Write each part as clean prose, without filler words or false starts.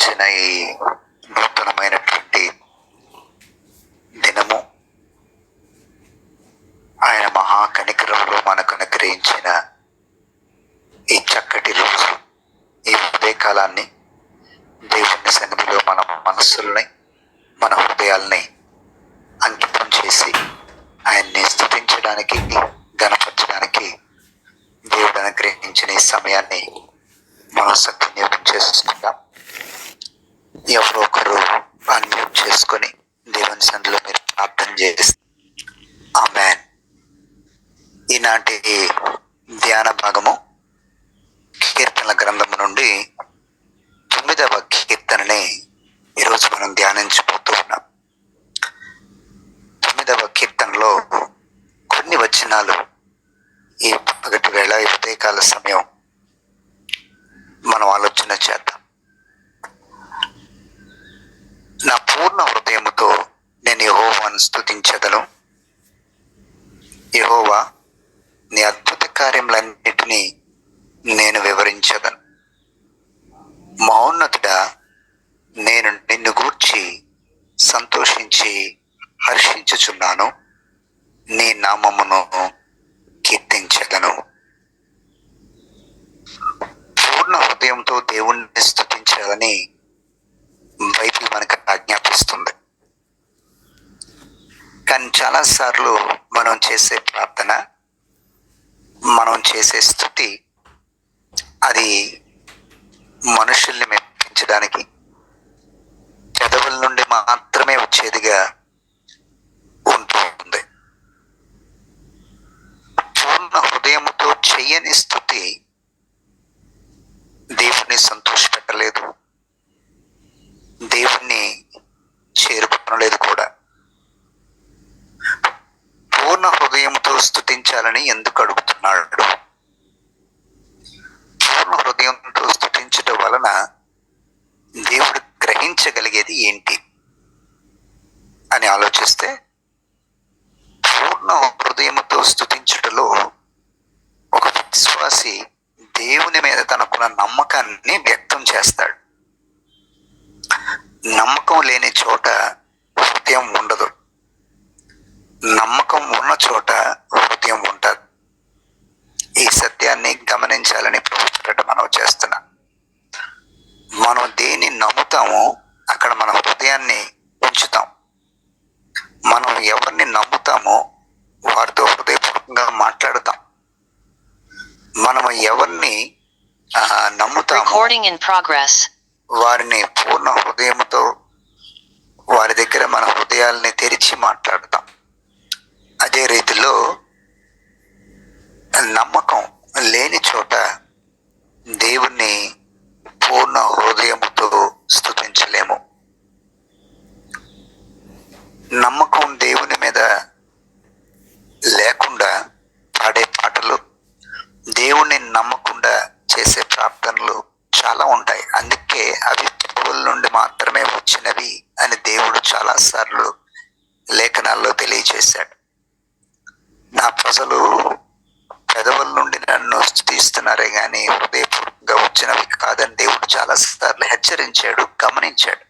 వచ్చిన ఈ నూతనమైనటువంటి దినము, ఆయన మహా కనికరంలో మనకు అనుగ్రహించిన ఈ చక్కటి రోజు, ఈ ఉదయకాలాన్ని దేవుని సన్నిధిలో మన మనస్సుల్ని, మన హృదయాల్ని అంకితం చేసి ఆయన్ని స్తుతించడానికి, గణపరచడానికి దేవుడు అనుగ్రహించిన ఈ సమయాన్ని మనం సద్వినియోగం చేసుకుందాం. ఎవరో ఒకరు అన్మ్యూట్ చేసుకొని దేవుని సన్నిధిలో మీరు ప్రార్థన చేస్తే ఆమేన్. ఈనాటి ధ్యాన భాగము కీర్తనల గ్రంథము నుండి 9వ కీర్తనని ఈరోజు మనం ధ్యానించబోతూ ఉన్నాం. 9వ కీర్తనలో కొన్ని వచనాలు ఈ పగటి వేళ, ఈ ఉదయకాల సమయం మనం ఆలోచన చేద్దాం. నా పూర్ణ హృదయముతో నేను యెహోవాను స్తుతించెదను. యెహోవా, నీ అద్భుత కార్యములన్నిటినీ నేను వివరించెదను. మహోన్నతుడా, నేను నిన్ను గూర్చి సంతోషించి హర్షించుచున్నాను. నీ నామమును కీర్తించెదను. పూర్ణ హృదయంతో దేవుణ్ణి స్తుతించాలని బైబిల్ మనకు ఆజ్ఞాపిస్తుంది. కానీ చాలాసార్లు మనం చేసే ప్రార్థన, మనం చేసే స్తుతి, అది మనుషుల్ని మెప్పించడానికి పెదవుల నుండి మాత్రమే వచ్చేదిగా ఉంటుంది. పూర్ణ హృదయముతో చెయ్యని స్తుతి దేవుణ్ణి సంతోషపెట్టలేదు, దేవుణ్ణి చేరుకోలేదు కూడా. పూర్ణ హృదయంతో స్తుతించాలని ఎందుకు అడుగుతున్నాడు? పూర్ణ హృదయంతో స్తుతించడం వలన దేవుడు గ్రహించగలిగేది ఏంటి అని ఆలోచిస్తే, పూర్ణ హృదయముతో స్తుతించుటలో ఒక విశ్వాసి దేవుని మీద తనకున్న నమ్మకాన్ని వ్యక్తం చేస్తాడు. నమ్మకం లేని చోట హృదయం ఉండదు, నమ్మకం ఉన్న చోట హృదయం ఉంటుంది. ఈ సత్యాన్ని గమనించాలని ప్రభుత్వం మనం చేస్తున్నాం. మనం దేన్ని నమ్ముతామో అక్కడ మన హృదయాన్ని ఉంచుతాం. మనం ఎవరిని నమ్ముతామో వారితో హృదయపూర్వకంగా మాట్లాడుతాం. మనం ఎవరిని నమ్ముతామో వారిని పూర్ణ హృదయంతో వారి దగ్గర మన హృదయాల్ని తెరిచి మాట్లాడతాం. అదే రీతిలో నమ్మకం లేని చోట దేవుణ్ణి పూర్ణ హృదయముతో స్తుతించలేము. నమ్మకం దేవుని మీద లేకుండా పాడే పాటలు, దేవుణ్ణి నమ్మకుండా చేసే ప్రార్థనలు చాలా ఉంటాయి. అందుకే అవి ప్రభువుల నుండి మాత్రమే వచ్చినవి అని దేవుడు చాలాసార్లు లేఖనాల్లో తెలియజేశాడు. నా ప్రజలు పెదవుల నుండి నన్ను స్తుతిస్తున్నారే గాని హృదయపూర్వకంగా వచ్చినవి కాదని దేవుడు చాలాసార్లు హెచ్చరించాడు, గమనించాడు.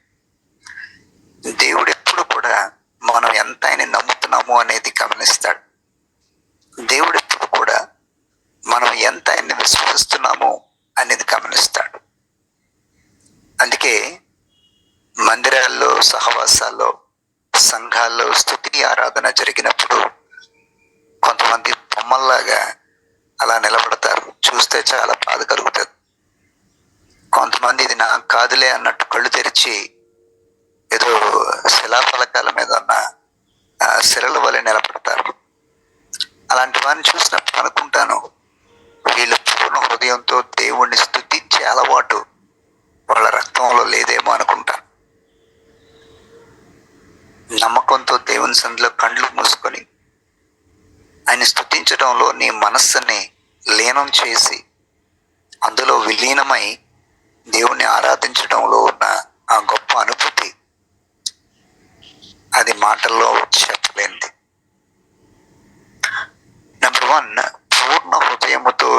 దేవుడు ఎప్పుడు కూడా మనం ఎంత ఆయన నమ్ముతున్నాము అనేది గమనిస్తాడు. దేవుడు ఎప్పుడు కూడా మనం ఎంత ఆయన్ని విశ్వసిస్తున్నాము అనేది గమనిస్తాడు. అందుకే మందిరాల్లో, సహవాసాల్లో, సంఘాల్లో స్తుతి ఆరాధన జరిగినప్పుడు కొంతమంది బొమ్మల్లాగా అలా నిలబడతారు. చూస్తే చాలా బాధ కలుగుతుంది. కొంతమంది ఇది నాకు కాదులే అన్నట్టు కళ్ళు తెరిచి ఏదో శిలాఫలకాల మీద ఉన్న శిలల వలె నిలబడతారు. అలాంటి వారిని చూసినప్పుడు అనుకుంటాను, వీళ్ళు పూర్ణ హృదయంతో దేవుణ్ణి స్తుతించే అలవాటు వాళ్ళ రక్తంలో లేదేమో అనుకుంటాను. నమ్మకంతో దేవుని సన్నిధిలో కండ్లు మూసుకొని ఆయన స్తుతించడంలో నీ మనస్సుని లీనం చేసి అందులో విలీనమై దేవుణ్ణి ఆరాధించడంలో ఉన్న ఆ గొప్ప అనుభూతి, అది మాటల్లో చెప్పలేనిది. నెంబర్ 1, పూర్ణ హృదయముతో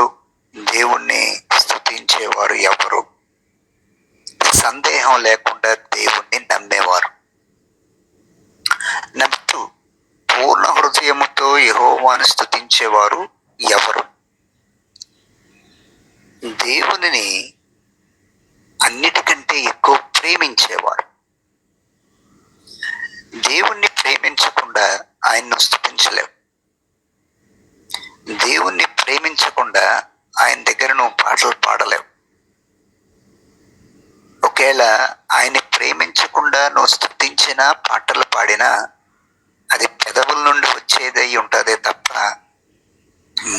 దేవుణ్ణి స్తుతించేవారు ఎవరు? సందేహం లేకుండా దేవుణ్ణి నమ్మేవారు. నమ్ముతూ పూర్ణ హృదయముతో యెహోవాను స్తుతించేవారు ఎవరు? దేవునిని అన్నిటికంటే ఎక్కువ ప్రేమించేవారు. దేవుణ్ణి ప్రేమించకుండా ఆయన్ను స్తుతించలేవు. దేవుణ్ణి ప్రేమించకుండా ఆయన దగ్గర నువ్వు పాటలు పాడలేవు. ఒకవేళ ఆయన్ని ప్రేమించకుండా నువ్వు స్తుతించినా పాటలు పాడినా అది పెదవుల నుండి వచ్చేదై ఉంటుందే తప్ప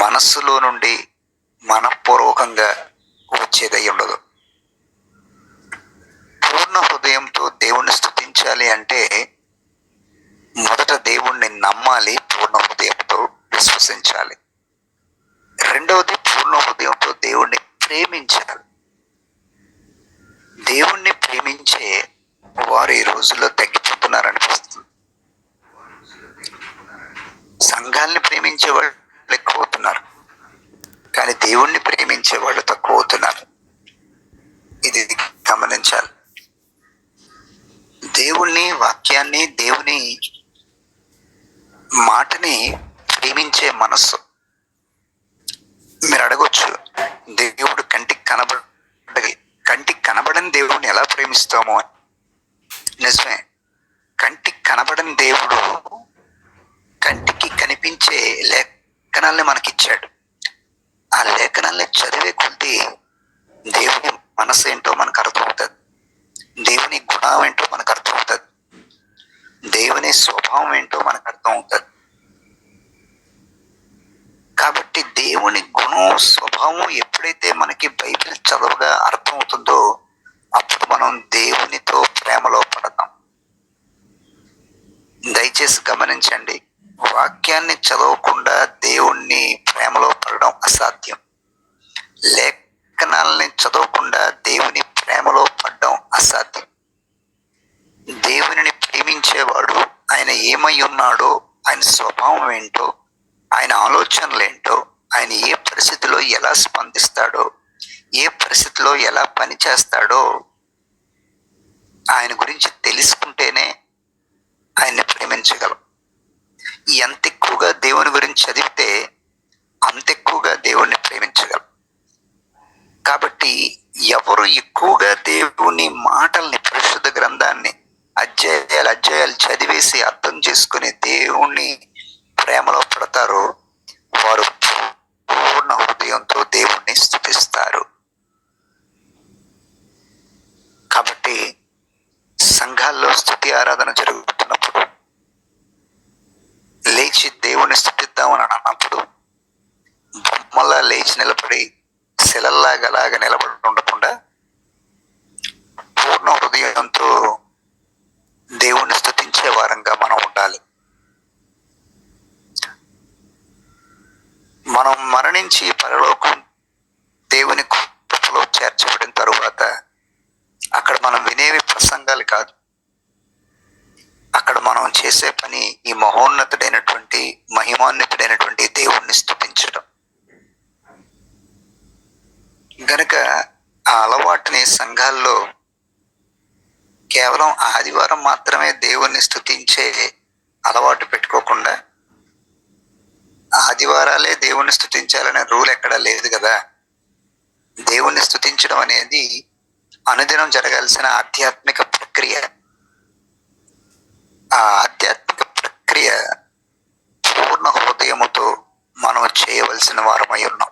మనస్సులో నుండి మనఃపూర్వకంగా వచ్చేదై ఉండదు. పూర్ణ హృదయంతో దేవుణ్ణి స్తుతించాలి అంటే మొదట దేవుణ్ణి నమ్మాలి, పూర్ణ హృదయంతో విశ్వసించాలి. రెండవది పూర్ణ హృదయంతో దేవుణ్ణి ప్రేమించాలి. దేవుణ్ణి ప్రేమించే వారు ఈ రోజుల్లో తగ్గిపోతున్నారనిపిస్తుంది. సంఘాల్ని ప్రేమించే వాళ్ళు ఎక్కువ అవుతున్నారు, కానీ దేవుణ్ణి ప్రేమించే వాళ్ళు తక్కువ అవుతున్నారు. ఇది గమనించాలి. దేవుణ్ణి, వాక్యాన్ని, దేవుని మాటని ప్రేమించే మనస్సు. మీరు అడగొచ్చు, దేవుడు కంటికి కనబడని దేవుడిని ఎలా ప్రేమిస్తామో అని. నిజమే, కంటికి కనబడని దేవుడు కంటికి కనిపించే లేఖనాల్ని మనకిచ్చాడు. ఆ లేఖనాల్ని చదివే కొద్దీ దేవుని మనసు ఏంటో మనకు అర్థమవుతుంది, దేవుని గుణం ఏంటో మనకు అర్థమవుతుంది, దేవుని స్వభావం ఏంటో మనకు అర్థమవుతుంది. కాబట్టి దేవుని గుణం, స్వభావం ఎప్పుడైతే మనకి బైబిల్ చదవగా అర్థమవుతుందో అప్పుడు మనం దేవునితో ప్రేమలో పడతాం. దయచేసి గమనించండి, వాక్యాన్ని చదవకుండా దేవుణ్ణి ప్రేమలో పడడం అసాధ్యం. లేఖనాలని చదవకుండా దేవుని ప్రేమలో పడడం అసాధ్యం. దేవునిని ప్రేమించేవాడు ఆయన ఏమై ఉన్నాడో, ఆయన స్వభావం ఏంటో, ఆయన ఆలోచనలు ఏంటో, ఆయన ఏ పరిస్థితిలో ఎలా స్పందిస్తాడో, ఏ పరిస్థితిలో ఎలా పనిచేస్తాడో ఆయన గురించి తెలుసుకుంటేనే ఆయన్ని ప్రేమించగలం. ఎంత ఎక్కువగా దేవుని గురించి చదివితే అంత ఎక్కువగా దేవుణ్ణి ప్రేమించగలం. కాబట్టి ఎవరు ఎక్కువగా దేవుని మాటల్ని, పరిశుద్ధ గ్రంథాన్ని అధ్యాయాలు చదివేసి అర్థం చేసుకుని దేవుణ్ణి ప్రేమలో పడతారో వారు పూర్ణ హృదయంతో దేవుణ్ణి స్తుతిస్తారు. కాబట్టి సంఘాల్లో స్తుతి ఆరాధన జరుగుతున్నప్పుడు లేచి దేవుణ్ణి స్తుతిద్దామని అన్నప్పుడు బొమ్మలా లేచి నిలబడి శిలల్లాగా నిలబడి ఉండకుండా పూర్ణ హృదయంతో దేవుణ్ణి స్తుతించే వారంగా మనం ఉండాలి. మనం మరణించి పరలోకం దేవుని కృపలో చేర్చబడిన తరువాత అక్కడ మనం వినేవి ప్రసంగాలు కాదు, అక్కడ మనం చేసే పని ఈ మహోన్నతుడైనటువంటి, మహిమాన్వితుడైనటువంటి దేవుణ్ణి స్తుతించడం. గనుక ఆ అలవాటుని సంఘాల్లో కేవలం ఆదివారం మాత్రమే దేవుణ్ణి స్తుతించే అలవాటు పెట్టుకోకుండా, ఆదివారాలే దేవుణ్ణి స్తుతించాలనే రూల్ ఎక్కడా లేదు కదా. దేవుణ్ణి స్తుతించడం అనేది అనుదినం జరగాల్సిన ఆధ్యాత్మిక ప్రక్రియ. ఆ ఆధ్యాత్మిక ప్రక్రియ పూర్ణ హృదయముతో మనం చేయవలసిన వారమై ఉన్నాం.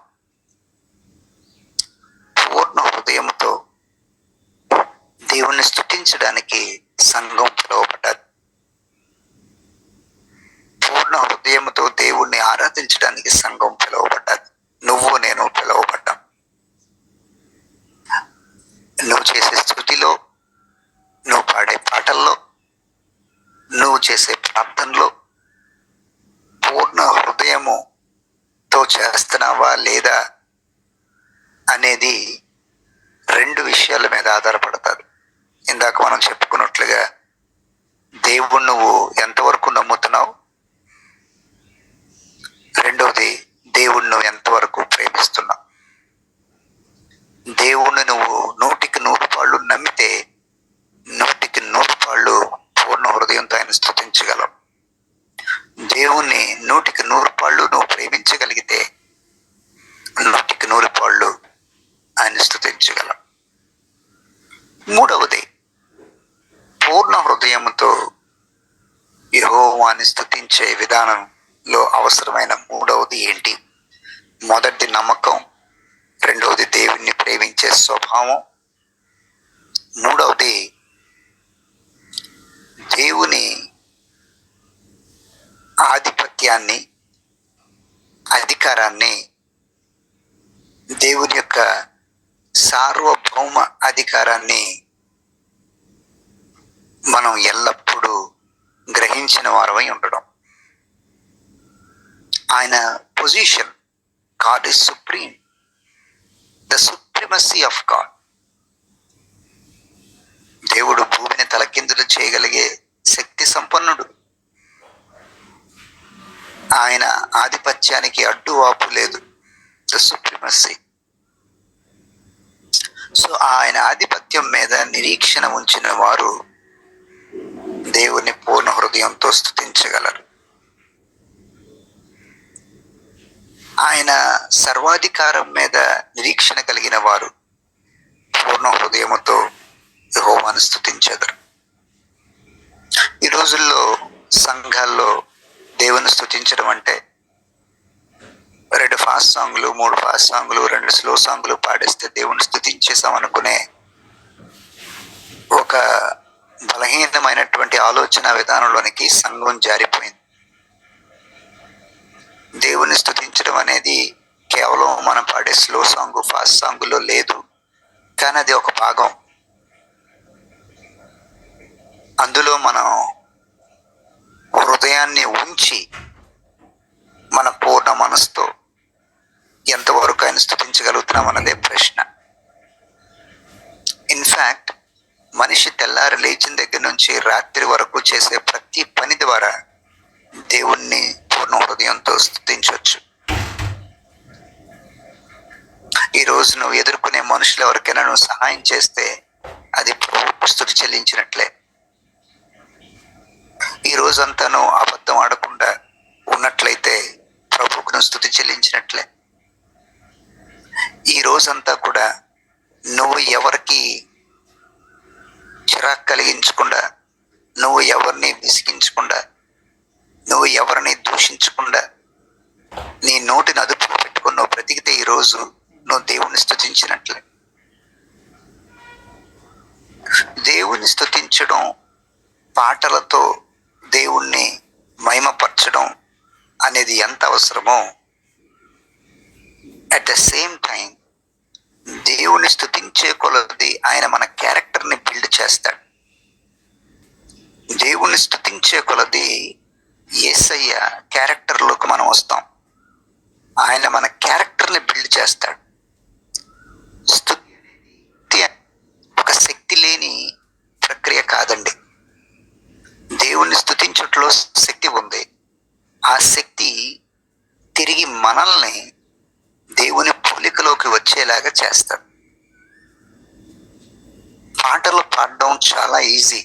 పూర్ణ హృదయముతో దేవుణ్ణి స్తుతించడానికి సంఘం పిలువబడ్డది. పూర్ణ హృదయముతో దేవుణ్ణి ఆరాధించడానికి సంఘం పిలువబడ్డది. నువ్వు నేను పిలువబడ్డాం. నువ్వు చేసే స్తుతిలో, నువ్వు పాడే పాటల్లో, నువ్వు చేసే ప్రార్థనలో పూర్ణ హృదయముతో చేస్తున్నావా లేదా అనేది రెండు విషయాల మీద ఆధారపడతాది. ఇందాక మనం చెప్పుకున్నట్లుగా దేవుణ్ణి నువ్వు ఎంతవరకు నమ్ముతున్నావు, రెండవది దేవుణ్ణి నువ్వు ఎంతవరకు ప్రేమిస్తున్నావు. దేవుణ్ణి నువ్వు 100కి 100 పాళ్ళు నమ్మితే యెహోవాని స్తుతించే విధానంలో అవసరమైన మూడవది ఏంటి? మొదటిది నమ్మకం, రెండవది దేవుణ్ణి ప్రేమించే స్వభావం, మూడవది దేవుని ఆధిపత్యాన్ని, అధికారాన్ని, దేవుని యొక్క సార్వభౌమ అధికారాన్ని మనం ఎల్లప్పుడూ గ్రహించిన వారమై ఉండడం. ఆయన position, God is supreme, the supremacy of God. దేవుడు భూమిని తలకిందులు చేయగలిగే శక్తి సంపన్నుడు. ఆయన ఆధిపత్యానికి అడ్డువాపు లేదు, ద సుప్రిమసీ. సో ఆయన ఆధిపత్యం మీద నిరీక్షణ ఉంచిన వారు దేవుని పూర్ణ హృదయంతో స్తుతించగలరు. ఆయన సర్వాధికారం మీద నిరీక్షణ కలిగిన వారు పూర్ణ హృదయముతో యెహోవాను స్తుతించెదరు. ఈ రోజుల్లో సంఘాల్లో దేవుని స్తుతించడం అంటే 2 ఫాస్ట్ సాంగ్లు, 3 ఫాస్ట్ సాంగ్లు, 2 స్లో సాంగ్లు పాడేస్తే దేవుని స్తుతించేసాం అనుకునే ఒక బలహీనమైనటువంటి ఆలోచన విధానంలోనికి సంఘం జారిపోయింది. దేవుని స్తుతించడం అనేది కేవలం మనం పాడే స్లో సాంగ్, ఫాస్ట్ సాంగులో లేదు, కానీ అది ఒక భాగం. అందులో మనం హృదయాన్ని ఉంచి మన పూర్ణ మనసుతో ఎంతవరకు ఆయన స్తుతించగలుగుతున్నాం అన్నదే ప్రశ్న. ఇన్ఫ్యాక్ట్ మనిషి తెల్లారి లేచిన దగ్గర నుంచి రాత్రి వరకు చేసే ప్రతి పని ద్వారా దేవుణ్ణి పూర్ణ హృదయంతో స్తుతించవచ్చు. ఈ రోజు నువ్వు ఎదుర్కొనే మనుషులు ఎవరికైనా నువ్వు సహాయం చేస్తే అది స్తుతి చెల్లించినట్లే. ఈ రోజంతా నువ్వు అబద్ధం ఆడకుండా ఉన్నట్లయితే ప్రభువుకు నువ్వు స్తుతి చెల్లించినట్లే. ఈ రోజంతా కూడా నువ్వు ఎవరికి చిరాకు కలిగించకుండా, నువ్వు ఎవరిని విసిగించకుండా, నువ్వు ఎవరిని దూషించకుండా నీ నోటిని అదుపులో పెట్టుకుని నువ్వు బ్రతికితే ఈరోజు నువ్వు దేవుణ్ణి స్తుతించినట్లే. దేవుణ్ణి స్తుతించడం, పాటలతో దేవుణ్ణి మహిమపరచడం అనేది ఎంత అవసరమో, అట్ ద సేమ్ టైం దేవుని స్తుతించే కొలది ఆయన మన క్యారెక్టర్ని బిల్డ్ చేస్తాడు. దేవుణ్ణి స్తుతించే కొలది యేసయ్య క్యారెక్టర్లోకి మనం వస్తాం. ఆయన మన క్యారెక్టర్ని బిల్డ్ చేస్తాడు. స్తుతి ఒక శక్తి లేని ప్రక్రియ కాదండి. దేవుణ్ణి స్తుతించుట్లో శక్తి ఉంది. ఆ శక్తి తిరిగి మనల్ని దేవుని పోలికలోకి వచ్చేలాగా చేస్తాడు. పాటలు పాడడం చాలా ఈజీ,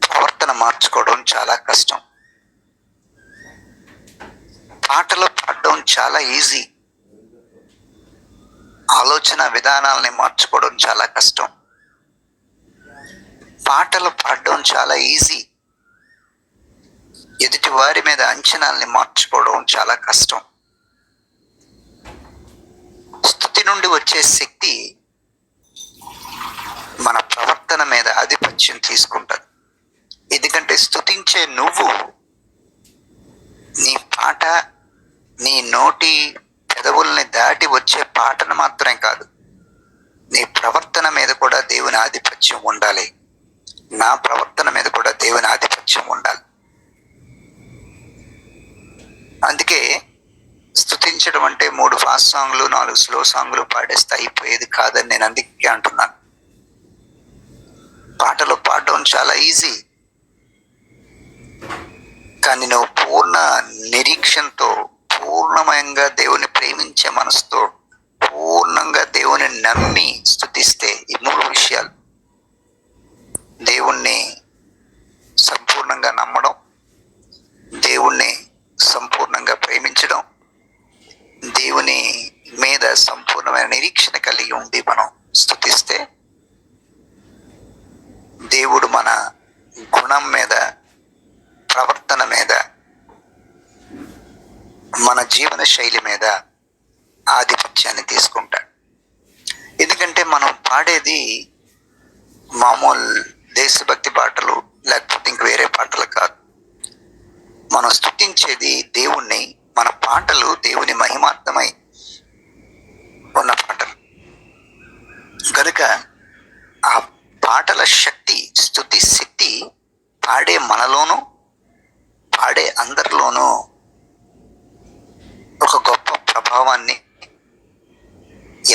ప్రవర్తన మార్చుకోవడం చాలా కష్టం. పాటలు పాడడం చాలా ఈజీ, ఆలోచన విధానాలని మార్చుకోవడం చాలా కష్టం. పాటలు పాడడం చాలా ఈజీ, ఎదుటి వారి మీద అంచనాల్ని మార్చుకోవడం చాలా కష్టం. స్తుతి నుండి వచ్చే శక్తి మన ప్రవర్తన మీద ఆధిపత్యం తీసుకుంటుంది. ఎందుకంటే స్తుతించే నువ్వు నీ పాట, నీ నోటి పెదవుల్ని దాటి వచ్చే పాటను మాత్రమే కాదు, నీ ప్రవర్తన మీద కూడా దేవుని ఆధిపత్యం ఉండాలి. నా ప్రవర్తన మీద కూడా దేవుని ఆధిపత్యం ఉండాలి. అందుకే స్తుతించడం అంటే 3 ఫాస్ట్ సాంగ్లు, 4 స్లో సాంగ్లు పాడేస్తే అయిపోయేది కాదని నేను అందుకే అంటున్నాను. పాటలు పాడడం చాలా ఈజీ, కానీ నువ్వు పూర్ణ నిరీక్షణతో, పూర్ణమయంగా దేవుని ప్రేమించే మనసుతో, పూర్ణంగా దేవుని నమ్మి స్తుతిస్తే ఈ 3 విషయాలు, దేవుణ్ణి సంపూర్ణంగా నమ్మడం, దేవుణ్ణి సంపూర్ణంగా ప్రేమించడం, దేవుని మీద సంపూర్ణమైన నిరీక్షణ కలిగి ఉండి మనం స్తుతిస్తే దేవుడు మన గుణం మీద ప్రవర్తన మీద, మన జీవన శైలి మీద ఆధిపత్యాన్ని తీసుకుంటాడు. ఎందుకంటే మనం పాడేది మామూలు దేశభక్తి పాటలు లేకపోతే ఇంక వేరే పాటలు కాదు. మనం స్తుతించేది దేవుణ్ణి. మన పాటలు దేవుని మహిమార్థమై ఉన్న పాటలు కనుక ఆ పాటల శక్తి, స్తుతి శక్తి పాడే మనలోనూ పాడే అందరిలోనూ ఒక గొప్ప ప్రభావాన్ని,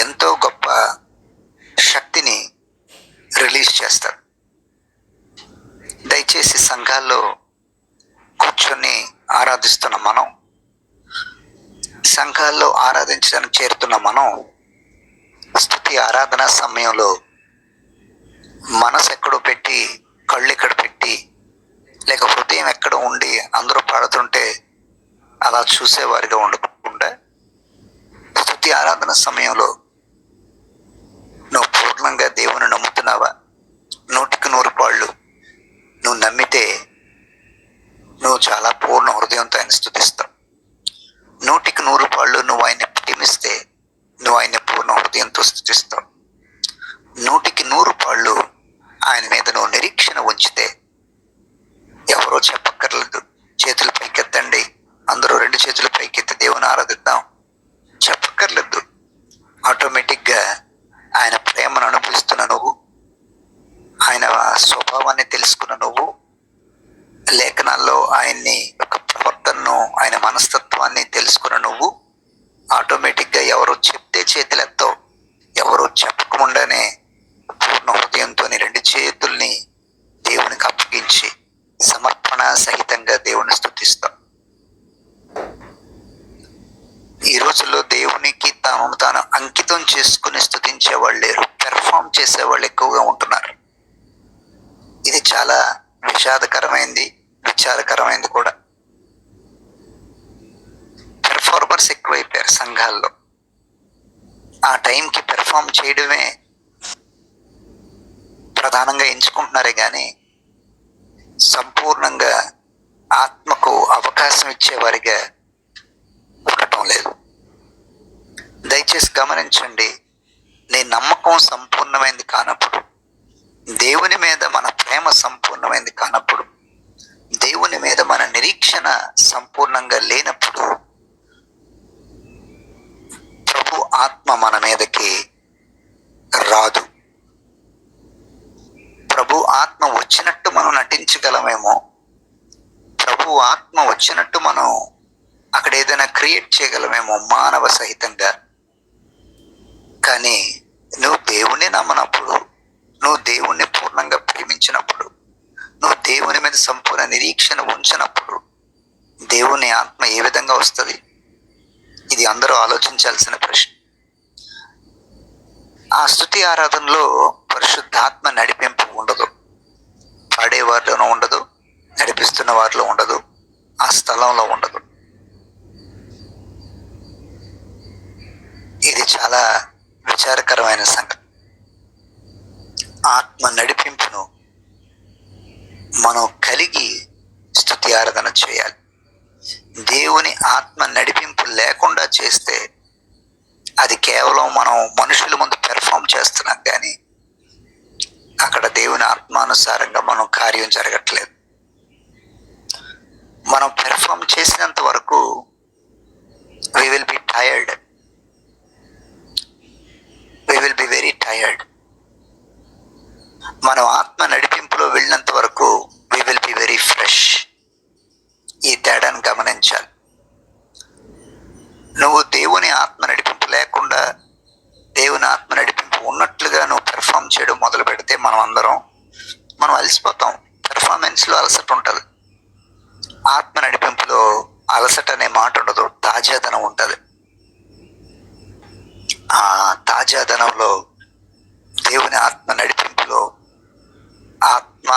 ఎంతో గొప్ప శక్తిని రిలీజ్ చేస్తారు. దయచేసి సంఘాల్లో కూర్చొని ఆరాధిస్తున్న మనం, సంఘాల్లో ఆరాధించడానికి చేరుతున్న మనం, స్తుతి ఆరాధన సమయంలో మనసు ఎక్కడో పెట్టి, కళ్ళు ఇక్కడ పెట్టి, లేక హృదయం ఎక్కడ ఉండి అందరూ పాడుతుంటే అలా చూసేవారిగా ఉండకుండా, స్తుతి ఆరాధన సమయంలో నువ్వు పూర్ణంగా దేవుని నమ్ముతున్నావా? 100% నువ్వు నమ్మితే నువ్వు చాలా పూర్ణ హృదయంతో ఆయన స్తుతిస్తావు. 100% నువ్వు ఆయన ప్రేమిస్తే నువ్వు ఆయన పూర్ణ హృదయంతో స్తుతిస్తావు. 100% ఆయన మీద నువ్వు నిరీక్షణ ఉంచితే, ఎవరో చెప్పక్కర్లేదు, చేతులు పైకెత్తండి, అందరూ 2 చేతులు పైకెత్తి దేవుని ఆరాధిద్దాం చెప్పక్కర్లేదు. ఆటోమేటిక్గా ఆయన ప్రేమను అనుభవిస్తున్న నువ్వు, ఆయన స్వభావాన్ని తెలుసుకున్న నువ్వు, లేఖనాల్లో ఆయన్ని ఒక ప్రవర్తనను, ఆయన మనస్తత్వాన్ని తెలుసుకున్న నువ్వు ఆటోమేటిక్గా ఎవరో చెప్తే చేతులెత్తావు, ఎవరో చెప్పకుండానే పూర్ణ హృదయంతో 2 చేతుల్ని దేవునికి అప్పగించి సమర్పణ సహితంగా దేవుని స్తుతిస్తాం. ఈ రోజుల్లో దేవునికి తాను అంకితం చేసుకుని స్తుతించే వాళ్ళు లేరు, పెర్ఫామ్ చేసేవాళ్ళు ఎక్కువగా ఉంటున్నారు. ఇది చాలా విషాదకరమైంది, విచారకరమైంది కూడా. పెర్ఫార్మర్స్ ఎక్కువైపోయారు సంఘాల్లో. ఆ టైంకి పెర్ఫామ్ చేయడమే ప్రధానంగా ఎంచుకుంటున్నారే కానీ సంపూర్ణంగా ఆత్మకు అవకాశం ఇచ్చేవారిగా ఉండటం లేదు. దయచేసి గమనించండి, నీ నమ్మకం సంపూర్ణమైంది కానప్పుడు, దేవుని మీద మన ప్రేమ సంపూర్ణమైంది కానప్పుడు, దేవుని మీద మన నిరీక్షణ సంపూర్ణంగా లేనప్పుడు ప్రభు ఆత్మ మన మీదకి రాదు. ప్రభు ఆత్మ వచ్చినట్టు మనం నటించగలమేమో, ప్రభు ఆత్మ వచ్చినట్టు మనం అక్కడ ఏదైనా క్రియేట్ చేయగలమేమో మానవ సహితంగా. కానీ నువ్వు దేవుణ్ణి నమ్మనప్పుడు, నువ్వు దేవుణ్ణి పూర్ణంగా ప్రేమించినప్పుడు, నువ్వు దేవుని మీద సంపూర్ణ నిరీక్షణ ఉంచినప్పుడు దేవుని ఆత్మ ఏ విధంగా వస్తుంది? ఇది అందరూ ఆలోచించాల్సిన ప్రశ్న. ఆ స్తుతి ఆరాధనలో పరిశుద్ధాత్మ నడిపింపు ఉండదు, పాడేవారిలోనూ ఉండదు, నడిపిస్తున్న వారిలో ఉండదు, ఆ స్థలంలో ఉండదు. ఇది చాలా విచారకరమైన సంగతి. ఆత్మ నడిపింపును మనం కలిగి స్తుతి ఆరాధన చేయాలి. దేవుని ఆత్మ నడిపింపు లేకుండా చేస్తే అది కేవలం మనం మనుషుల ముందు పెర్ఫామ్ చేస్తున్నాం కానీ అక్కడ దేవుని ఆత్మానుసారంగా మనం కార్యం జరగట్లేదు. మనం పెర్ఫామ్ చేసినంత వరకు we will be tired, we will be very tired. మనం ఆత్మ నడిపింపులో వెళ్ళినంత వరకు we will be very fresh. ఈ తేడాను గమనించాలి. నువ్వు దేవుని ఆత్మ నడిపింపు లేకుండా దేవుని ఆత్మ నడిపింపు ఉన్నట్లుగా నువ్వు పెర్ఫామ్ చేయడం మొదలు పెడితే మనం అలసిపోతాం. పెర్ఫార్మెన్స్లో అలసట ఉంటుంది, ఆత్మ నడిపింపులో అలసట అనే మాట ఉండదు, తాజాదనం ఉంటుంది. ఆ తాజాదనంలో దేవుని ఆత్మ నడిపింపులో, ఆత్మ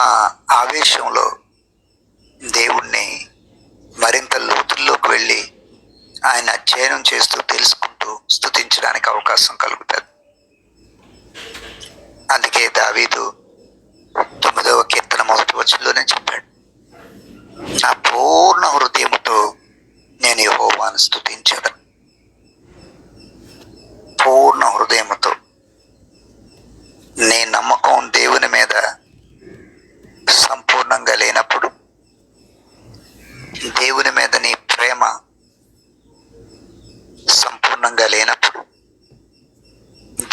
ఆవేశంలో దేవుణ్ణి మరింత లోతుల్లోకి వెళ్ళి ఆయన అధ్యయనం చేస్తూ తెలుసుకుంటూ స్తుతించడానికి అవకాశం కలుగుతుంది. అందుకే దావీదు 9వ కీర్తన 1వ వచనంలోనే చెప్పాడు, నా హృదయముతో నీ నమ్మకం దేవుని మీద సంపూర్ణంగా లేనప్పుడు, దేవుని మీద నీ ప్రేమ సంపూర్ణంగా లేనప్పుడు,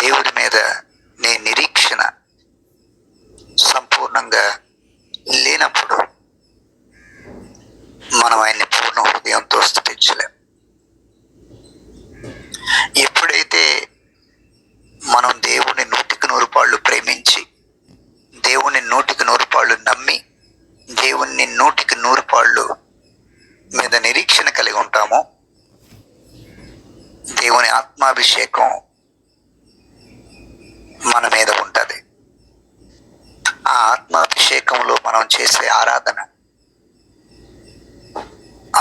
దేవుడి మీద నీ నిరీక్షణ సంపూర్ణంగా లేనప్పుడు మనం ఆయన్ని పూర్ణ హృదయంతో స్తుతించలేం. ఎప్పుడైతే మనం దేవుని 100% ప్రేమించి, దేవుని 100% నమ్మి, దేవుని 100% మీద నిరీక్షణ కలిగి ఉంటామో, దేవుని ఆత్మాభిషేకం మన మీద ఉంటుంది. ఆ ఆత్మాభిషేకంలో మనం చేసే ఆరాధన,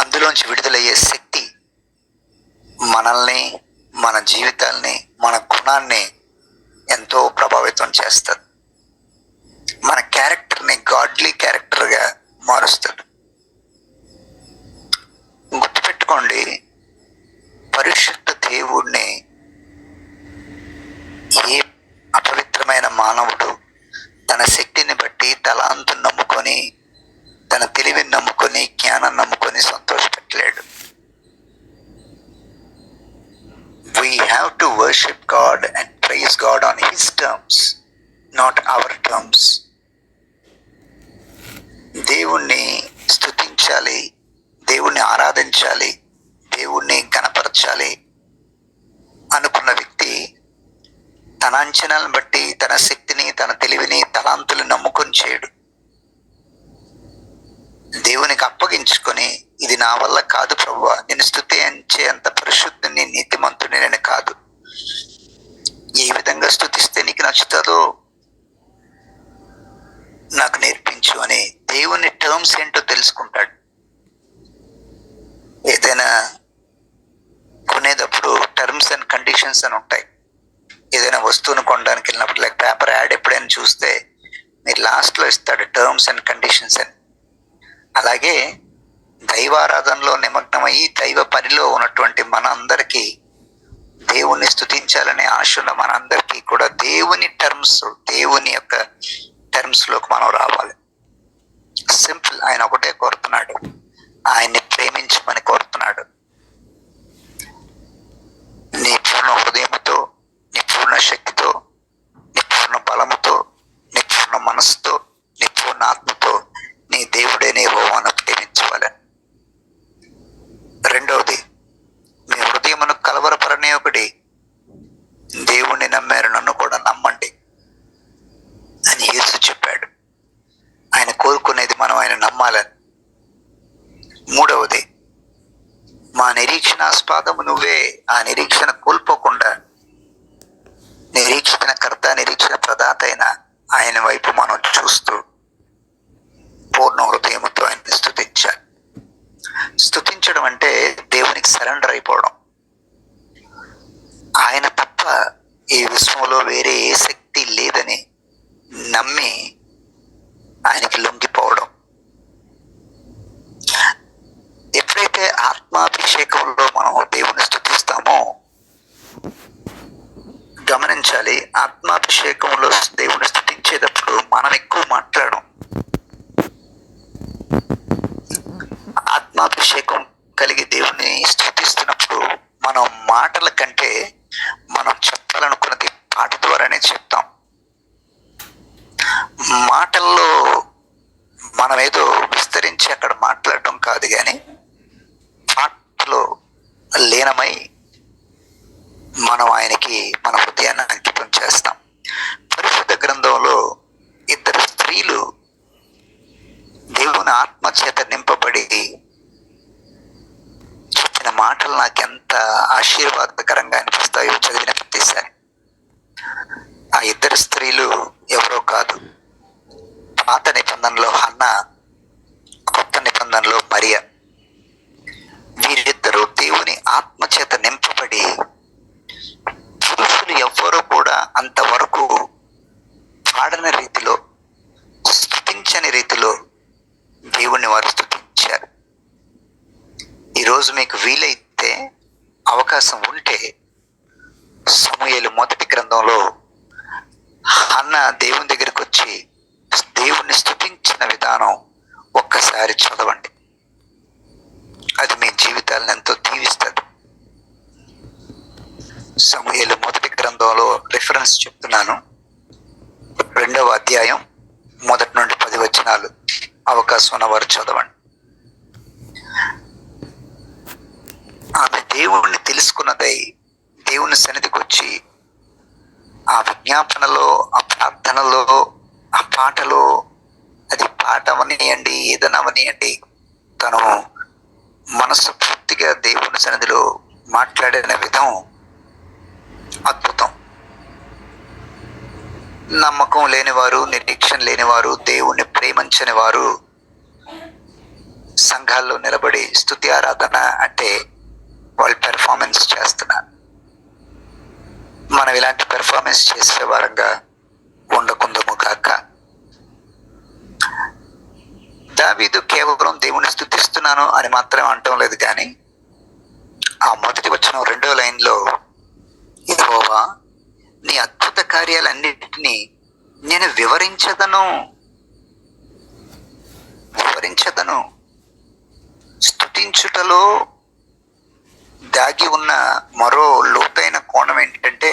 అందులోంచి విడుదలయ్యే శక్తి మనల్ని, మన జీవితాల్ని, మన గుణాన్ని ఎంతో ప్రభావితం చేస్తుంది. మన క్యారెక్టర్ని గాడ్లీ క్యారెక్టర్గా మారుస్తుంది. గుర్తుపెట్టుకోండి, పరిశుద్ధ దేవుణ్ణి ఏ అపవిత్రమైన మానవుడు తన శక్తిని బట్టి తలాంతుని నమ్ముకొని, తన తెలివిని నమ్ముకొని, జ్ఞానం నమ్ముకొని సంతోషపెట్టలేడు. We have to worship God and praise God on His terms, not our terms. దేవుణ్ణి స్తుతించాలి, దేవుణ్ణి ఆరాధించాలి, దేవుణ్ణి ఘనపరచాలి అనుకున్న వ్యక్తి తన అంచనాలను బట్టి, తన శక్తిని, తన తెలివిని, తలాంతులు నమ్ముకొని చేయడు. దేవునికి అప్పగించుకొని, ఇది నా వల్ల కాదు ప్రభువా, నేను స్తుతించే అంత పరిశుద్ధుని, నీతిమంతుని నేను కాదు, ఏ విధంగా స్తుతిస్తే నీకు నచ్చుతుందో నాకు నేర్పించు అని దేవుని టర్మ్స్ ఏంటో తెలుసుకుంటాడు. ఏదైనా కొనేటప్పుడు టర్మ్స్ అండ్ కండిషన్స్ అని ఉంటాయి. ఏదైనా వస్తువును కొనడానికి వెళ్ళినప్పుడు, లైక్ పేపర్ యాడ్ ఎప్పుడైనా చూస్తే మీరు లాస్ట్లో ఇస్తాడు టర్మ్స్ అండ్ కండిషన్స్ అని. అలాగే దైవారాధనలో నిమగ్నమయ్యి దైవ పనిలో ఉన్నటువంటి మన అందరికీ, దేవుణ్ణి స్తుతించాలనే ఆశ ఉన్న మనందరికీ కూడా దేవుని టర్మ్స్, దేవుని యొక్క టర్మ్స్లోకి మనం రావాలి. సింపుల్. ఆయన ఒకటే కోరుతున్నాడు, ఆయన్ని ప్రేమించమని కోరుతున్నాడు. నీ పూర్ణ హృదయముతో, నీ పూర్ణ శక్తితో, నీ పూర్ణ బలముతో, నీ పూర్ణ మనసుతో, నీ పూర్ణ ఆత్మతో నీ దేవుడైన యెహోవాను ప్రేమించవాలని. రెండవది, మీ హృదయమును కలవరపరనీయకుడి, దేవుణ్ణి నమ్మారు, నన్ను కూడా నమ్మండి అని యేసు చెప్పాడు. ఆయన కోరుకునేది మనం ఆయన నమ్మాలని. మూడవది, మా నిరీక్షణాస్పదము నువ్వే, ఆ నిరీక్షణ కోల్పోకుండా నిరీక్షణ కర్త, నిరీక్షణ ప్రదాత అయిన ఆయన వైపు మనం చూస్తూ పూర్ణ హృదయముతో ఆయన్ని స్తుతించాలి. స్తుతించడం అంటే దేవునికి సరెండర్ అయిపోవడం. ఆయన తప్ప ఈ విశ్వంలో వేరే ఏ శక్తి లేదని నమ్మి ఆయనకి లొంగిపోవడం. ఎప్పుడైతే ఆత్మాభిషేకంలో మనం దేవుని స్తుతిస్తామో, గమనించాలి, ఆత్మాభిషేకంలో దేవుని స్తుతించేటప్పుడు మనం ఎక్కువ మాట్లాడడం. ఆత్మాభిషేకం కలిగి దేవుని స్తుతిస్తున్నప్పుడు మనం మాటల కంటే మనం చెప్పాలనుకున్నది పాట ద్వారానే చెప్తాం. మాటల్లో మనం ఏదో విస్తరించి అక్కడ మాట్లాడటం కాదు, కానీ పాటలో లీనమై మనం ఆయనకి మన హృదయాన్ని అంకితం చేస్తాం. పరిశుద్ధ గ్రంథంలో ఇద్దరు స్త్రీలు దేవుని ఆత్మ చేత నింపబడి చెప్పిన మాటలు నాకెంత ఆశీర్వాదకరంగా అనిపిస్తాయో చదివిన ప్రతిసారి. ఆ ఇద్దరు స్త్రీలు ఎవరో కాదు, పాత నిబంధనలో హన్నా, కొత్త నిబంధనలో మరియ. వీరిద్దరూ దేవుని ఆత్మ చేత నింపబడి, పురుషులు ఎవ్వరూ కూడా అంతవరకు పాడని రీతిలో, స్తుతించని రీతిలో దేవుణ్ణి వారు స్తుతించారు. ఈరోజు మీకు వీలైతే, అవకాశం ఉంటే, సమూయేలు సమూయేలు మొదటి గ్రంథంలో హన్న దేవుని దగ్గరికి వచ్చి దేవుణ్ణి స్తుతించిన విధానం ఒక్కసారి చదవండి. అది మీ జీవితాలను ఎంతో దీవిస్తుంది. సమూయేలు మొదటి గ్రంథంలో రిఫరెన్స్ చెప్తున్నాను, 2వ అధ్యాయం 1 నుండి 10 వచనాలు. అవకాశం ఉన్నవారు చదవండి. ఆమె దేవుణ్ణి తెలుసుకున్నదై దేవుని సన్నిధికి వచ్చి ఆ విజ్ఞాపనలో, ఆ ప్రార్థనలో, ఆ పాటలో, అది పాట అవనియండి ఏదైనా అవనియండి, తను మనసు పూర్తిగా దేవుని సన్నిధిలో మాట్లాడిన విధం అద్భుతం. నమ్మకం లేనివారు, నిరీక్షణ లేనివారు, దేవుణ్ణి ప్రేమించని వారు సంఘాల్లో నిలబడి స్తుతి ఆరాధన అంటే వాళ్ళు పెర్ఫార్మెన్స్ చేస్తున్నారు. మనం ఇలాంటి పెర్ఫార్మెన్స్ చేసే వారంగా ఉండకుందము కాక. దావీదు కేవలం దేవుని స్తుతిస్తున్నాను అని మాత్రం అంటం లేదు, కానీ ఆ మొదటి వచనం 2వ లైన్లో, యెహోవా నీ అద్భుత కార్యాలన్నిటినీ నేను వివరించదను. స్తుతించుటలో దాగి ఉన్న మరో లోతైన కోణం ఏంటంటే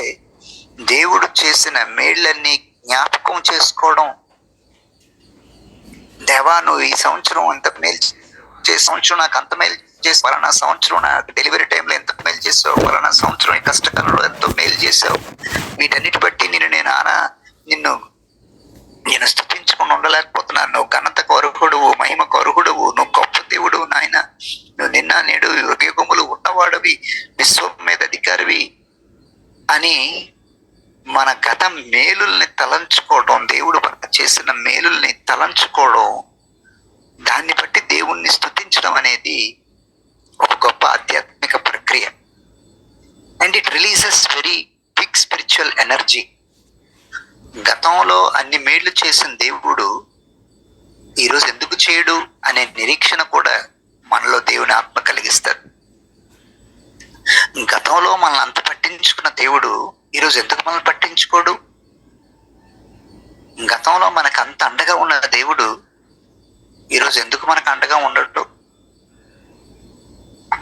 దేవుడు చేసిన మేళ్ళన్నీ జ్ఞాపకం చేసుకోవడం. దేవా, నువ్వు ఈ సంవత్సరం ఎంత మేలు చేసే, సంవత్సరం నాకు అంత మేలు చేసి, పలానా సంవత్సరం నాకు డెలివరీ టైంలో ఎంత మేలు చేసావు, పలానా సంవత్సరం ఈ కష్టకాలంలో ఎంతో మేలు చేసావు. వీటన్నిటి బట్టి నేను స్తుతించకుండా ఉండలేకపోతున్నాను. నువ్వు ఘనతకు అర్హుడువు, మహిమకు అర్హుడువు, నువ్వు గొప్ప దేవుడు నాయన, నువ్వు నిన్న నేడు యుగములు ఉన్నవాడివి, విశ్వం మీద అధికారివి అని మన గత మేలుల్ని తలంచుకోవడం, దేవుడు చేసిన మేలుల్ని తలంచుకోవడం, దాన్ని బట్టి దేవుణ్ణి స్తుతించడం అనేది ఒక గొప్ప ఆధ్యాత్మిక ప్రక్రియ. And it releases very big spiritual energy. గతంలో అన్ని మేళ్లు చేసిన దేవుడు ఈరోజు ఎందుకు చేయడు అనే నిరీక్షణ కూడా మనలో దేవుని ఆత్మ కలిగిస్తారు. గతంలో మనల్ని అంత పట్టించుకున్న దేవుడు ఈరోజు ఎందుకు మనల్ని పట్టించుకోడు? గతంలో మనకు అంత అండగా ఉన్న దేవుడు ఈరోజు ఎందుకు మనకు అండగా ఉండడు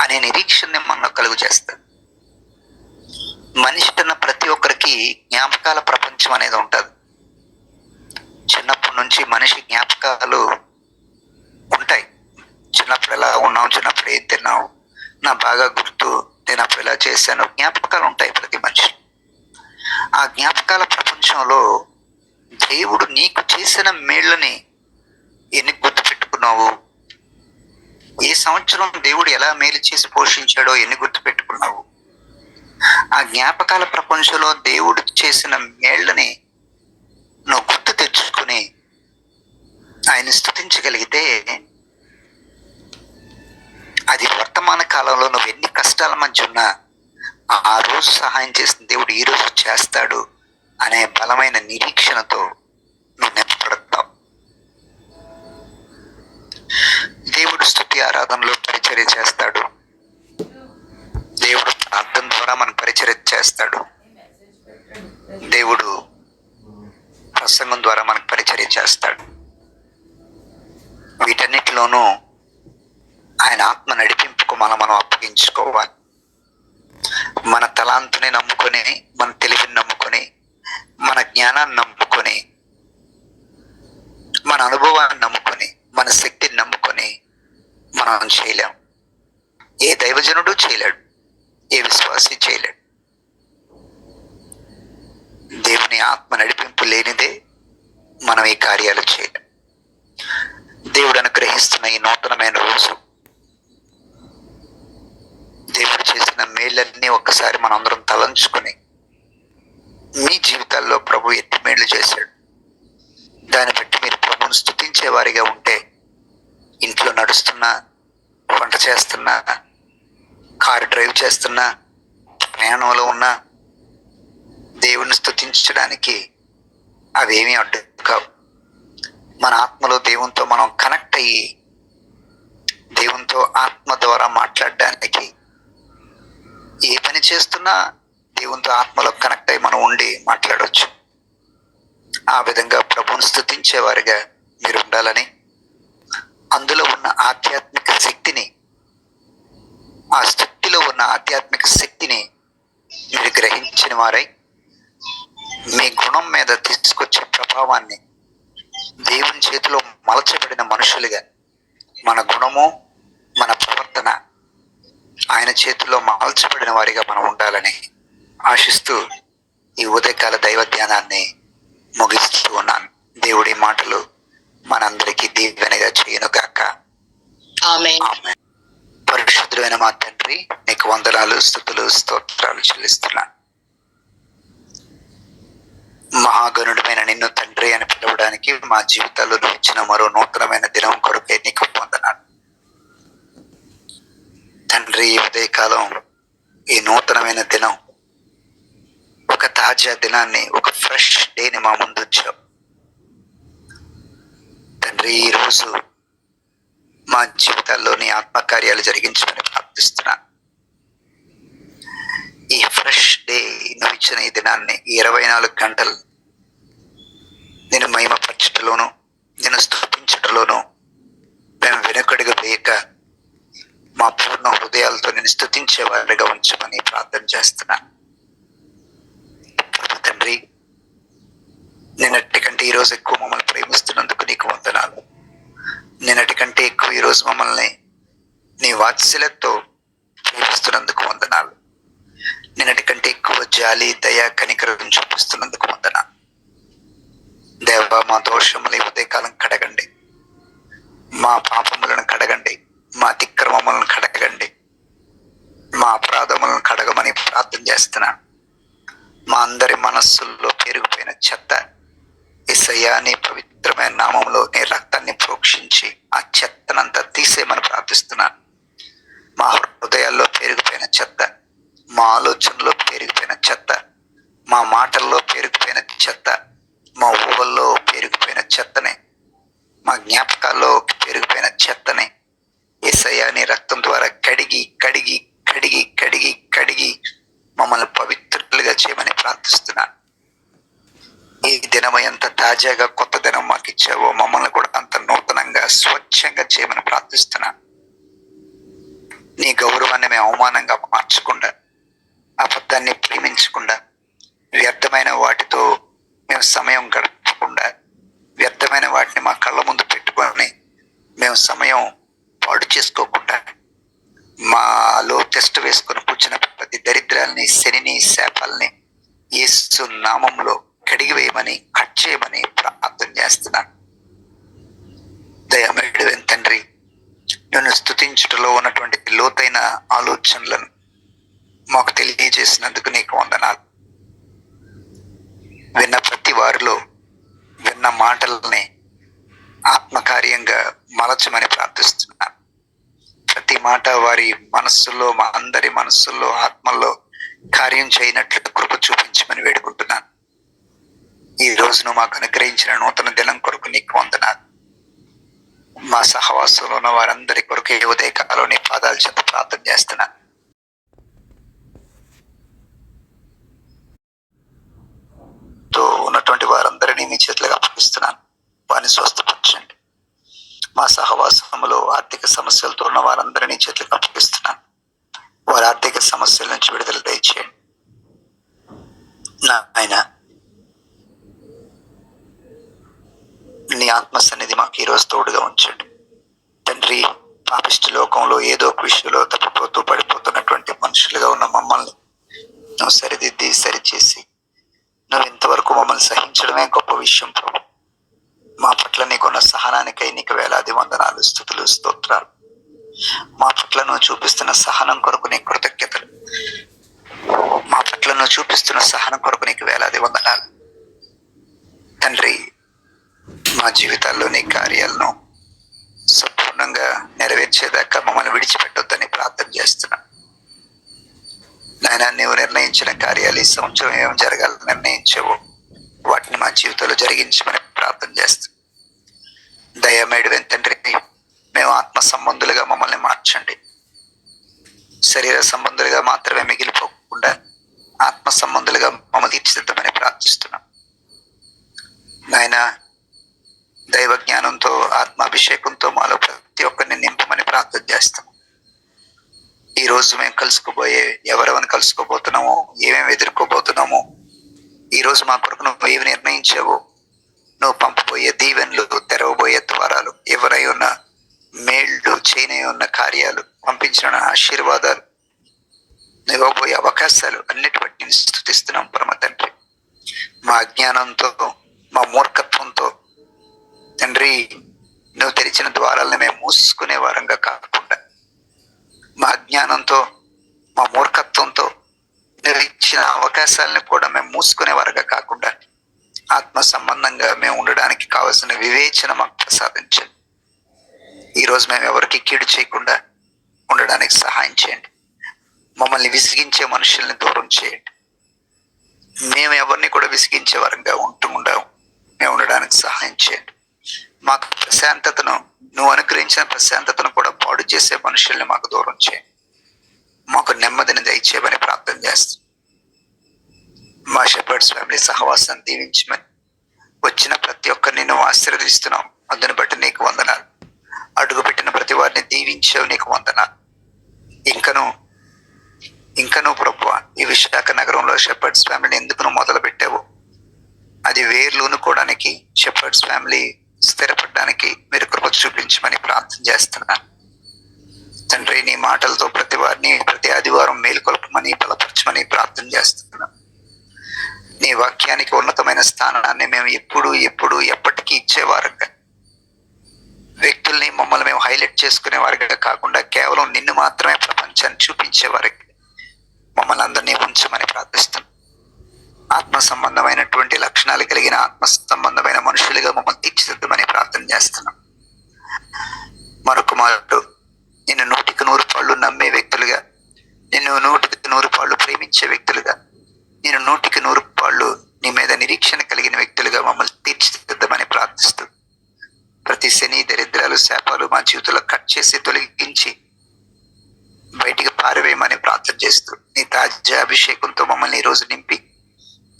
అనే నిరీక్షణని మనలో కలుగు చేస్తాడు. మనిషి అన్న ప్రతి ఒక్కరికి జ్ఞాపకాల ప్రపంచం అనేది ఉంటుంది. చిన్నప్పటి నుంచి మనిషి జ్ఞాపకాలు ఉంటాయి. చిన్నప్పుడు ఎలా ఉన్నావు, చిన్నప్పుడు ఏం తిన్నావు, నా బాగా గుర్తు, నేను అప్పుడు ఎలా చేశాను, జ్ఞాపకాలు ఉంటాయి ప్రతి మనిషి. ఆ జ్ఞాపకాల ప్రపంచంలో దేవుడు నీకు చేసిన మేళ్ళని ఎన్ని గుర్తు పెట్టుకున్నావు, ఏ సంవత్సరం దేవుడు ఎలా మేలు చేసి పోషించాడో ఎన్ని గుర్తు పెట్టుకున్నావు. ఆ జ్ఞాపకాల ప్రపంచంలో దేవుడు చేసిన మేళ్ళని నువ్వు గుర్తు తెచ్చుకుని ఆయన స్తుతించగలిగితే, అది వర్తమాన కాలంలో నువ్వు ఎన్ని కష్టాల మధ్య ఉన్నా ఆ రోజు సహాయం చేసిన దేవుడు ఈ రోజు చేస్తాడు అనే బలమైన నిరీక్షణతో నువ్వు నింపబడతావు. దేవుడు స్తుతి ఆరాధనలో పరిచర్య చేస్తాడు. దేవుడు ప్రార్థన ద్వారా మన పరిచర్య చేస్తాడు. దేవుడు ప్రసంగం ద్వారా మనకు పరిచర్య చేస్తాడు. వీటన్నిటిలోనూ ఆయన ఆత్మ నడిపింపుకు మనం అప్పగించుకోవాలి. మన తలాంతుని నమ్ముకొని, మన తెలివిని నమ్ముకొని, మన జ్ఞానాన్ని నమ్ముకొని, మన అనుభవాన్ని నమ్ముకొని, మన శక్తిని నమ్ముకొని మనం చేయలేం. ఏ దైవజనుడు చేయలేడు, ఏ విశ్వాసి చేయలేడు. దేవుని ఆత్మ నడిపింపు లేనిదే మనం ఈ కార్యాలు చేయలేం. దేవుడు అనుగ్రహిస్తున్న ఈ నూతనమైన రోజు, దేవుడు చేసిన మేళ్ళన్నీ ఒక్కసారి మనందరం తలంచుకొని, మీ జీవితాల్లో ప్రభు ఎట్టి మేళ్ళు చేశాడు, దాన్ని బట్టి మీరు ప్రభువును స్తుతించే వారిగా ఉంటే, ఇంట్లో నడుస్తున్నా, వంట చేస్తున్నా, కారు డ్రైవ్ చేస్తున్నా, ప్రయాణంలో ఉన్నా, దేవుని స్తుతించడానికి అవేమీ అడ్డు కావు. మన ఆత్మలో దేవునితో మనం కనెక్ట్ అయ్యి దేవునితో ఆత్మ ద్వారా మాట్లాడడానికి ఏ పని చేస్తున్నా దేవునితో ఆత్మలో కనెక్ట్ అయి మనం ఉండి మాట్లాడవచ్చు. ఆ విధంగా ప్రభువును స్తుతించేవారిగా మీరు ఉండాలని, అందులో ఉన్న ఆధ్యాత్మిక శక్తిని, ఆ స్థుతిలో ఉన్న ఆధ్యాత్మిక శక్తిని మీరు గ్రహించిన వారై మీ గుణం మీద తీసుకొచ్చే ప్రభావాన్ని దేవుని చేతిలో మలచబడిన మనుషులుగా మన గుణము, మన ప్రవర్తన ఆయన చేతిలో మలచబడిన వారిగా మనం ఉండాలని ఆశిస్తూ ఈ ఉదయకాల దైవ ధ్యానాన్ని ముగిస్తూ ఉన్నాను. దేవుడి మాటలు మనందరికీ దీవెనగా చేయను గాక. ఆమేన్. పరిశుద్ధుడైన మా తండ్రి, నీకు వందనాలు, స్తుతులు, స్తోత్రాలు చెల్లిస్తున్నాను. మహాగణుడమైన నిన్ను తండ్రి అని పిలవడానికి మా జీవితాల్లో నువ్వు ఇచ్చిన మరో నూతనమైన దినం కొరకే నీకు వందనాలు తండ్రి. ఈ ఉదయకాలం, ఈ నూతనమైన దినం, ఒక తాజా దినాన్ని, ఒక ఫ్రెష్ డేని మా ముందు ఉంచావు తండ్రి. ఈరోజు మా జీవితాల్లో నీ ఆత్మకార్యాలు జరిగించమని ప్రార్థిస్తున్నాను. ఈ ఫ్రెష్ డే, నువ్వు ఇచ్చిన ఈ దినాన్ని, ఈ 24 గంటలు నేను మహిమపరచటలోను, నేను స్తుతించటలోను మేము వెనుకడుగు వేయక మా పూర్ణ హృదయాలతో నేను స్తుతించే వారిగా ఉంచమని ప్రార్థన చేస్తున్నాను తండ్రి. నిన్నటి కంటే ఈరోజు ఎక్కువ మమ్మల్ని ప్రేమిస్తున్నందుకు నీకు వందనాలు. నిన్నటి కంటే ఎక్కువ ఈరోజు మమ్మల్ని నీ వాత్సల్యంతో ప్రేమిస్తున్నందుకు వందనాలు. నిన్నటి కంటే ఎక్కువ జాలి, దయ, కనికరం చూపిస్తున్నందుకు వందనాలు దేవా. మా దోషములు ఈ ఉదయకాలం కడగండి, మా పాపములను కడగండి, మా అతిక్రమములను కడగండి, మా అపరాధములను కడగమని ప్రార్థన చేస్తున్నాను. మా అందరి మనస్సుల్లో పెరిగిపోయిన చెత్త యేసయ్యా నీ పవిత్రమైన నామంలో నీ రక్తాన్ని ప్రోక్షించి ఆ చెత్తనంతా తీసేయమని ప్రార్థిస్తున్నాను. మా హృదయాల్లో పెరిగిపోయిన చెత్త, మా ఆలోచనలో పెరిగిపోయిన చెత్త, మా మాటల్లో పెరిగిపోయిన చెత్త, మా ఊహల్లో పెరిగిపోయిన చెత్తని, మా జ్ఞాపకాల్లో పెరిగిపోయిన చెత్తని యేసయ్యా నీ రక్తం ద్వారా కడిగి కడిగి కడిగి కడిగి కడిగి మమ్మల్ని పవిత్రులుగా చేయమని ప్రార్థిస్తున్నాను. ఈ దినం ఎంత తాజాగా కొత్త దినం మాకు ఇచ్చావో మమ్మల్ని కూడా అంత నూతనంగా, స్వచ్ఛంగా చేయమని ప్రార్థిస్తున్నాను. నీ గౌరవాన్ని మేము అవమానంగా మార్చకుండా, అబద్ధాన్ని ప్రేమించకుండా, వ్యర్థమైన వాటితో మేము సమయం గడపకుండా, వ్యర్థమైన వాటిని మా కళ్ళ ముందు పెట్టుకొని మేము సమయం పాడు చేసుకోకుండా, మాలో టెస్ట్ వేసుకొని కూర్చున్న ప్రతి దరిద్రాల్ని, శనిని, శాపాలని యేసు నామంలో కడిగివేయమని, కట్ చేయమని ప్రార్థన చేస్తున్నాను. దయమేడువైన తండ్రి, నన్ను స్తుతించుటలో ఉన్నటువంటి లోతైన ఆలోచనలను మాకు తెలియజేసినందుకు నీకు వందనాలు. విన్న ప్రతి వారిలో విన్న మాటలని ఆత్మకార్యంగా మలచమని ప్రార్థిస్తున్నాను. ప్రతి మాట వారి మనస్సుల్లో, మా అందరి మనస్సుల్లో, ఆత్మల్లో కార్యం చేయనట్లు కృప చూపించమని వేడుకుంటున్నాను. ఈ రోజును మాకు అనుగ్రహించిన నూతన దినం కొరకు నీకు వందనాలు. మా సహవాసంలో ఉన్న వారందరి కొరకు ఈ ఉదయకాలంలో నీ పాదాల చెంత ప్రార్థన చేస్తున్నాను. ఉన్నటువంటి వారందరినీ మీ చేతులుగా అప్పగిస్తున్నాను. వారిని స్వస్థపరచండి. మా సహవాసంలో ఆర్థిక సమస్యలతో ఉన్న వారందరినీ చేతులకు అప్పగిస్తున్నాను. వారి ఆర్థిక సమస్యల నుంచి విడుదల దయచేయండి. నాయన, నీ ఆత్మ సన్నిధి మాకు ఈరోజు తోడుగా ఉంచండి తండ్రి. పాపిష్టి లోకంలో ఏదో ఒక విషయంలో తప్పిపోతూ పడిపోతున్నటువంటి మనుషులుగా ఉన్న మమ్మల్ని నువ్వు సరిదిద్ది, సరిచేసి నువ్వు ఇంతవరకు మమ్మల్ని సహించడమే గొప్ప విషయం ప్రభు. మా పట్ల నీకున్న సహనానికై నీకు వేలాది వందనాలు, స్తుతులు, స్తోత్రాలు. మా పట్ల నువ్వు చూపిస్తున్న సహనం కొరకు నీకు కృతజ్ఞతలు. మా పట్ల నువ్వు చూపిస్తున్న సహనం కొరకు నీకు వేలాది వందనాలు తండ్రి. మా జీవితాల్లో నీ కార్యాలను సంపూర్ణంగా నెరవేర్చేదాకా మమ్మల్ని విడిచిపెట్టొద్దని ప్రార్థన చేస్తున్నా నాయన. నీవు నిర్ణయించిన కార్యాలు ఈ సంవత్సరం ఏం జరగాలని నిర్ణయించావో వాటిని మా జీవితంలో జరిగించమని ప్రార్థన చేస్తాం. దయమేడువైన తండ్రి, మేము ఆత్మ సంబంధులుగా మమ్మల్ని మార్చండి. శరీర సంబంధులుగా మాత్రమే మిగిలిపోకుండా ఆత్మ సంబంధులుగా మమ్మల్ని తీర్చిదిద్దమని ప్రార్థిస్తున్నాం. నాయన, దైవ జ్ఞానంతో ఆత్మాభిషేకంతో మాలో ప్రతి ఒక్కరిని నింపమని ప్రార్థన చేస్తాం. ఈ రోజు మేము కలుసుకోబోయే ఎవరెవరిని కలుసుకోబోతున్నామో, ఏమేమి ఎదుర్కోబోతున్నామో, ఈ రోజు మా కొరకు నువ్వు ఏమి నిర్ణయించావో, నువ్వు పంపబోయే దీవెనలు, తెరవబోయే ద్వారాలు, ఎవరై ఉన్న మేళ్ళు, చేయనై ఉన్న కార్యాలు, పంపించిన ఆశీర్వాదాలు, నువ్వు ఇవ్వబోయే అవకాశాలు అన్నిటి బట్టి నేను స్తుతిస్తున్నాం పరమ తండ్రి. మా అజ్ఞానంతో, మా మూర్ఖత్వంతో తండ్రి, నువ్వు తెరిచిన ద్వారాలను మేము మూసుకునే వారంగా కాకుండా, మా అజ్ఞానంతో, మా మూర్ఖత్వంతో నువ్వు ఇచ్చిన అవకాశాలను కూడా మేము మూసుకునే వారుగా కాకుండా, ఆత్మ సంబంధంగా మేము ఉండడానికి కావలసిన వివేచన మాకు ప్రసాదించండి. ఈరోజు మేము ఎవరికి కీడు చేయకుండా ఉండడానికి సహాయం చేయండి. మమ్మల్ని విసిగించే మనుషుల్ని దూరం చేయండి. మేము ఎవరిని కూడా విసిగించే వారంగా మేము ఉండడానికి సహాయం చేయండి. మాకు ప్రశాంతతను, నువ్వు అనుగ్రహించిన ప్రశాంతతను కూడా పాడు చేసే మనుషుల్ని మాకు దూరం చేయండి. మాకు నెమ్మదిని దయచేయమని ప్రార్థన చేస్తాం. మా షెపర్డ్స్ ఫ్యామిలీ సహవాసాన్ని దీవించమని, వచ్చిన ప్రతి ఒక్కరిని నువ్వు ఆశీర్వదిస్తున్నావు, అందుని బట్టి నీకు వందనాలు. అడుగుపెట్టిన ప్రతి వారిని దీవించావు, నీకు వందనాలు. ఇంకను ప్రభువా, ఈ విశాఖ నగరంలో షెపర్డ్స్ ఫ్యామిలీని ఎందుకు నువ్వు మొదలు పెట్టావు, అది వేర్లునుకోవడానికి, షెపర్డ్స్ ఫ్యామిలీ స్థిరపడడానికి మీరు కృప చూపించమని ప్రార్థన చేస్తున్నాను తండ్రి. నీ మాటలతో ప్రతి వారిని ప్రతి ఆదివారం మేలుకొల్పమని, బలపరచమని ప్రార్థన చేస్తున్నాను. నీ వాక్యానికి ఉన్నతమైన స్థానాన్ని మేము ఎప్పుడు ఎప్పటికీ ఇచ్చేవారుగా, వ్యక్తుల్ని మమ్మల్ని మేము హైలైట్ చేసుకునేవారుగా కాకుండా కేవలం నిన్ను మాత్రమే ప్రపంచాన్ని చూపించేవారుగా మమ్మల్ని అందరినీ ఉంచమని ప్రార్థిస్తున్నాం. ఆత్మ సంబంధమైనటువంటి లక్షణాలు కలిగిన, ఆత్మ సంబంధమైన మనుషులుగా మమ్మల్ని తీర్చిదిద్దమని ప్రార్థన చేస్తున్నాం. మరొక మాట, నిన్ను 100% నమ్మే వ్యక్తులుగా, నిన్ను 100% ప్రేమించే వ్యక్తులుగా, నేను 100% నీ మీద నిరీక్షణ కలిగిన వ్యక్తులుగా మమ్మల్ని తీర్చిదిద్దమని ప్రార్థిస్తూ, ప్రతి శని, దరిద్రాలు, శాపాలు మా జీవితంలో కట్ చేసి తొలగించి బయటికి పారివేయమని ప్రార్థన చేస్తూ, నీ తాజా అభిషేకంతో మమ్మల్ని ఈ రోజు నింపి,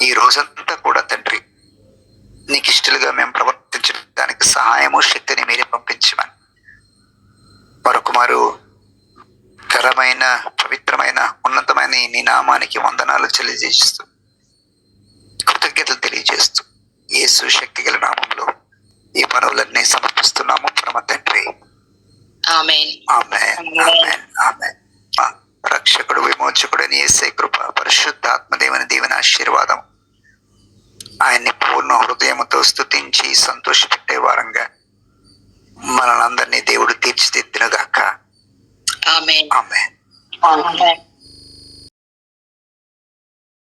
ఈ రోజంతా కూడా తండ్రి నీకు ఇష్టలుగా మేము ప్రవర్తించడానికి సహాయము, శక్తిని మీరే పంపించమని, మరొకమారు ఘనమైన, పవిత్రమైన, ఉన్నతమైన నీ నామానికి వందనాలు తెలియజేస్తూ, కృతజ్ఞతలు తెలియజేస్తూ, యేసు శక్తి గల నామంలో ఈ పనులన్నీ సమర్పిస్తున్నాము పరమ తండ్రి. ఆమేన్, ఆమేన్, ఆమేన్, ఆమేన్. రక్షకుడు, విమోచకుడు అని యేసే కృప, పరిశుద్ధ ఆత్మదేవుని దీవెన, ఆశీర్వాదం ఆయన్ని పూర్ణ హృదయముతో స్తుతించి సంతోషపెట్టే వారంగా మనల్ని అందరినీ దేవుడు తీర్చిదిద్దునుగాక. ఆమేన్, ఆమేన్.